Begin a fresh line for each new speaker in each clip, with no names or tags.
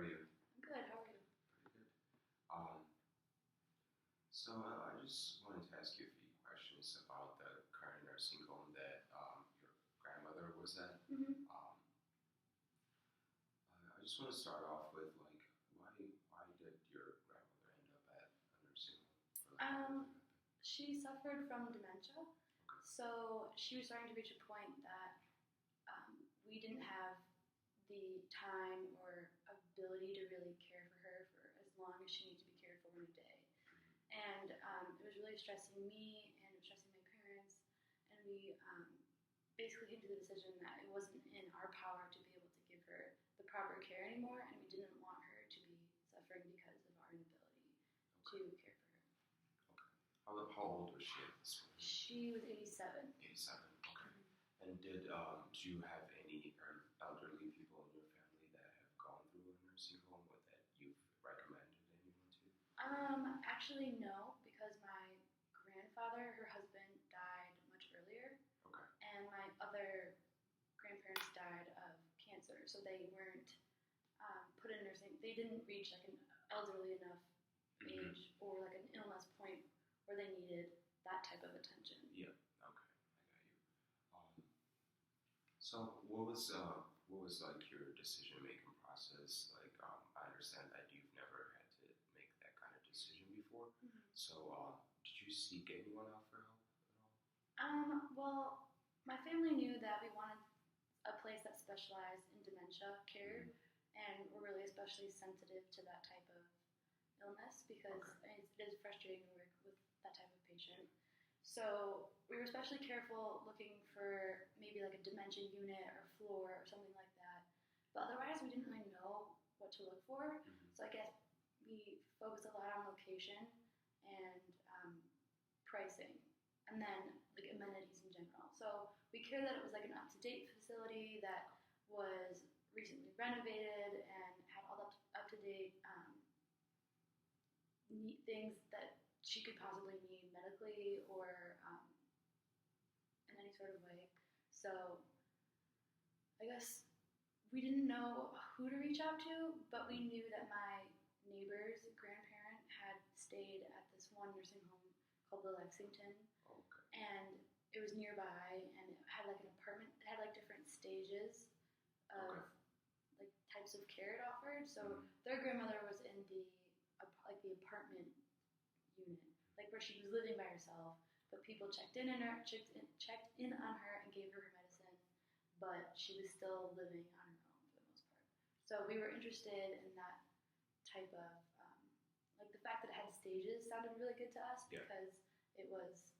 are you?
I'm good. How are you?
Pretty good. So I just wanted to ask you a few questions about the current nursing home that your grandmother was at.
Mm-hmm.
I just want to start off with why did your grandmother end up at a nursing home?
She suffered from dementia,
Okay.
so she was starting to reach a point that we didn't have the time or ability to really care for her for as long as she needed to be cared for in a day. And it was really stressing me and it was stressing my parents, and we basically came to the decision that it wasn't in our power to be able to give her the proper care anymore, and we didn't want her to be suffering because of our inability to care for her.
Okay. How old was she at this point?
She was 87.
87. Okay. And do you have any elderly people in your family that have gone through a nursing home or that you've recommended anyone to?
Actually, no, because my grandfather, her husband, died much earlier.
Okay.
And my other grandparents died of cancer, so they weren't put in nursing. They didn't reach like an elderly enough age or like an illness point where they needed that type of attention.
Yeah. Okay. I got you. So what was like your decision making process? Like I understand that you've never had to make that kind of decision before.
Mm-hmm.
So did you seek anyone out for help at all?
Well, my family knew that we wanted a place that specialized in dementia care, and we're really especially sensitive to that type of illness because it is frustrating to work with that type of patient. So we were especially careful looking for maybe like a dementia unit or floor or something like that. But otherwise, we didn't really know what to look for. So I guess we focused a lot on location and pricing, and then like amenities in general. So we cared that it was like an up-to-date facility that was recently renovated and had all the up-to-date neat things that she could possibly need medically or in any sort of way. So I guess we didn't know who to reach out to, but we knew that my neighbor's grandparent had stayed at this one nursing home called the Lexington.
Okay.
And it was nearby, and it had like an apartment. It had like different stages of like types of care it offered. So their grandmother was in the apartment unit, like where she was living by herself. But people checked in on her and gave her medicine, but she was still living on her own for the most part. So we were interested in that type of like the fact that it had stages sounded really good to us because it was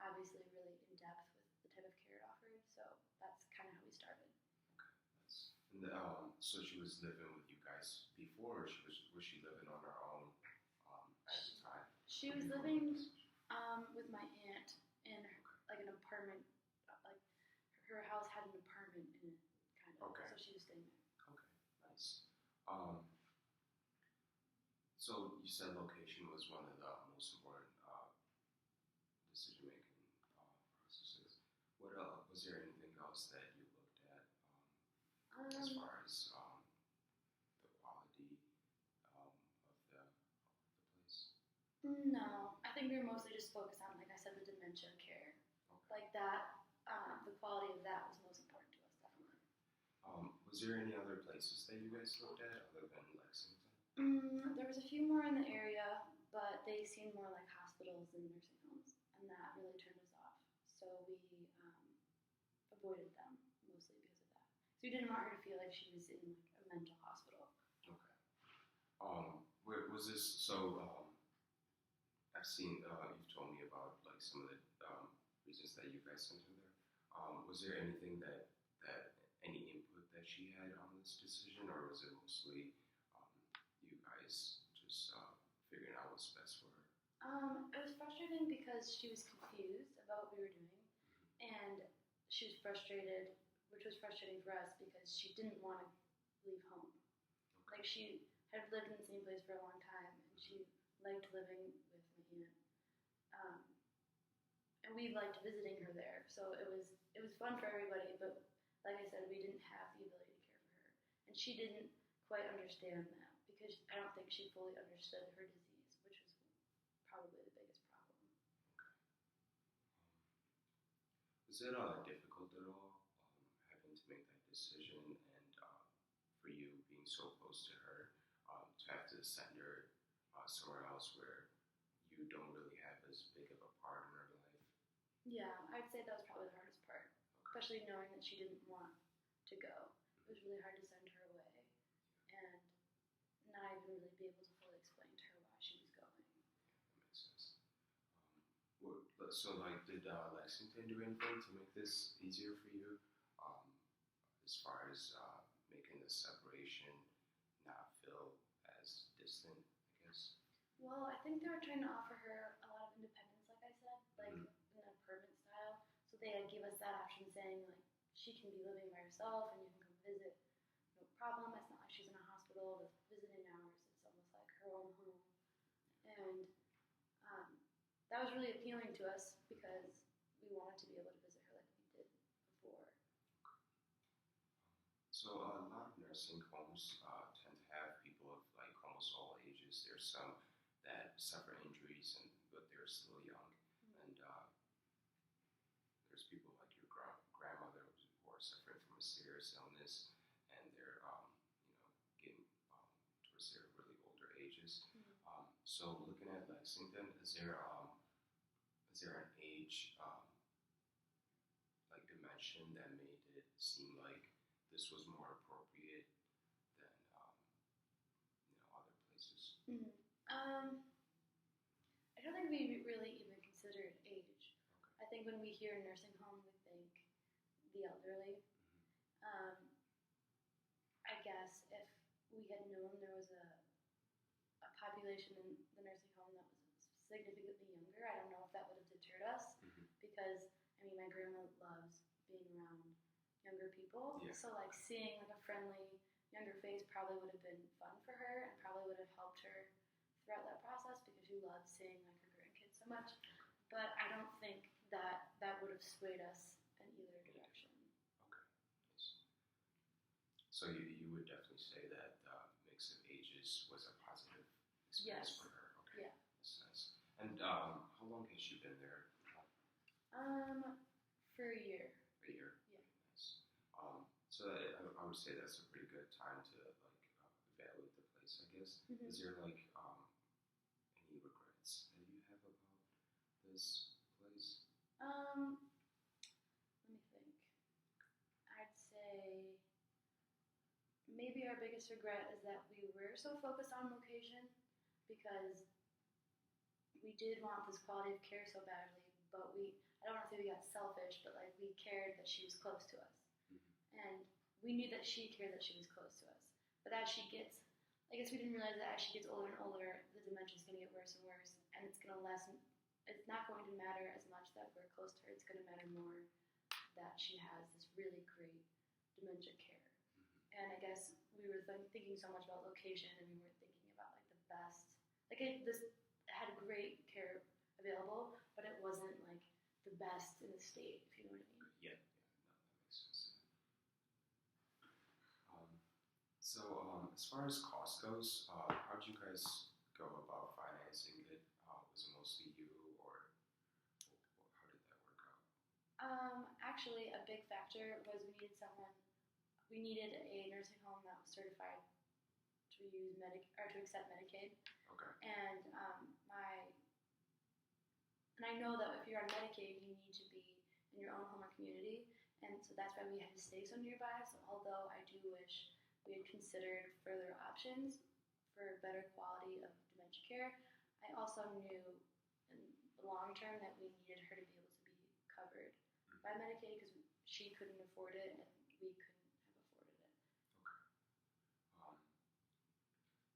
obviously really in depth with the type of care it offered. So that's kind of how we started.
Okay. And so she was living with you guys before, or was she living on her own at the time?
She was living with my aunt in like an apartment. Like her house had an apartment in it, kind of.
Okay.
So she was staying there.
Okay. Nice. So you said location was one of the most important decision-making processes. What was there anything else that you looked at as far as the quality of the place?
No, I think we were mostly just focused on, like I said, the dementia care.
Okay.
Like that, the quality of that was most important to us, definitely.
Was there any other places that you guys looked at other than Lexington?
There was a few more in the area, but they seemed more like hospitals than nursing homes, and that really turned us off. So we avoided them mostly because of that. So we didn't want her to feel like she was in like a mental hospital.
Okay. Where was this? So I've seen you've told me about like some of the reasons that you guys sent her there. Was there anything that any input that she had on this decision, or was it mostly you guys just figuring out what's best for her?
It was frustrating because she was confused about what we were doing, and she was frustrated, which was frustrating for us because she didn't want to leave home.
Okay.
Like she had lived in the same place for a long time, and she liked living with my aunt. And we liked visiting her there, so it was fun for everybody. But like I said, we didn't have the ability to care for her, and she didn't quite understand that because I don't think she fully understood her disease, which was probably the biggest problem.
Was it difficult at all having to make that decision and for you being so close to her to have to send her somewhere else where you don't really have as big of a part in her life?
Yeah, I'd say that was probably the hardest part, especially knowing that she didn't want to go. It was really hard to send her away and not even really be able to fully explain to her why she was going.
That makes sense. So, like, did Lexington do anything to make this easier for you um, as far as making the separation not feel as distant, I guess?
Well, I think they were trying to offer her a lot of independence, like I said, like
Mhm.
in a permanent style. So they gave us that option, saying like she can be living by herself and you can come visit, no problem. It's not like she's in a hospital with visiting hours. It's almost like her own home, and that was really appealing to us because we wanted to be able to visit her like we did before.
So a lot of nursing homes tend to have people of like almost all ages. There's some that suffer injuries but they're still young, and there's people like your grandmother who are suffering from a serious illness, and they're getting towards their really older ages. So looking at Lexington, is there an age like dimension that made it seem like this was more appropriate than other places?
Mm-hmm. I don't think we really even considered age.
Okay.
I think when we hear nursing home, we think the elderly. Um, I guess if we had known there was a population in the nursing home that was significantly younger, I don't know if that would have deterred us because I mean my grandma loves being around younger people.
Yeah.
So like seeing like a friendly younger face probably would have been fun for her and probably would have helped her throughout that process because she loves seeing like her grandkids so much. But I don't think that would have swayed us in either direction.
Okay. Nice. So you would definitely say that mix of ages was a positive experience
Yes.
for her. Okay.
Yeah.
That's nice. And how long has she been there?
For a year.
A year.
Yeah.
Nice. So I would say that's a pretty good time to evaluate the place, I guess.
Mm-hmm.
Is there like any regrets that you have about this place?
Let me think. I'd say maybe our biggest regret is that we were so focused on location because we did want this quality of care so badly, but I don't want to say we got selfish, but like we cared that she was close to us. And we knew that she cared that she was close to us. But as she gets, I guess we didn't realize that as she gets older and older, the dementia is going to get worse and worse, and it's going to lessen. It's not going to matter as much that we're close to her. It's going to matter more that she has this really great dementia care. And I guess we were thinking so much about location, and we weren't thinking about like the best. Like this had great care available, but it wasn't like the best in the state, if you know what I mean.
Yeah, no, that makes sense. So as far as cost goes, how did you guys go about financing it? Was it mostly you, or how did that work out?
Actually, a big factor was we needed a nursing home that was certified to use to accept Medicaid.
Okay.
And I know that if you're on Medicaid, you need to be in your own home or community, and so that's why we had to stay so nearby. So although I do wish we had considered further options for better quality of dementia care, I also knew in the long term that we needed her to be able to be covered by Medicaid because she couldn't afford it and we couldn't have afforded it.
Okay.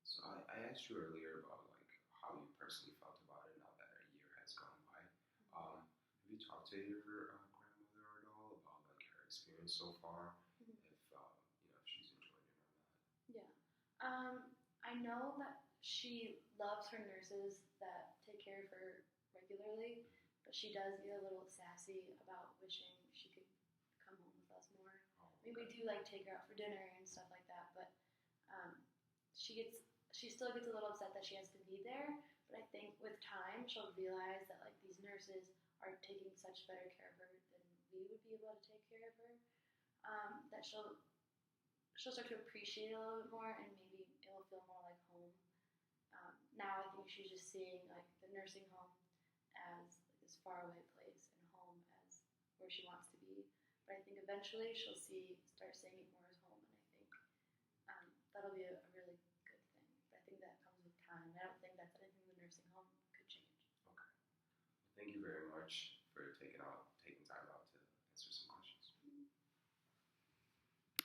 So I asked you earlier about like how you personally felt about it now that a year has gone by. Have you talked to your grandmother at all about like her experience so far? If if she's enjoyed it or not?
Yeah. I know that she loves her nurses that take care of her regularly, but she does get a little sassy about wishing she could come home with us more.
Oh,
I mean, we do like take her out for dinner and stuff like that, but she still gets a little upset that she has to be there, but I think with time she'll realize that like these nurses are taking such better care of her than we would be able to take care of her. That she'll start to appreciate it a little bit more, and maybe it will feel more like home. Now I think she's just seeing like the nursing home as like, this faraway place and home as where she wants to be. But I think eventually she'll start seeing it more as home, and I think that'll be a really good thing. But I think that comes with time. I don't think that's anything the nursing home could change.
Okay. Thank you very much for taking out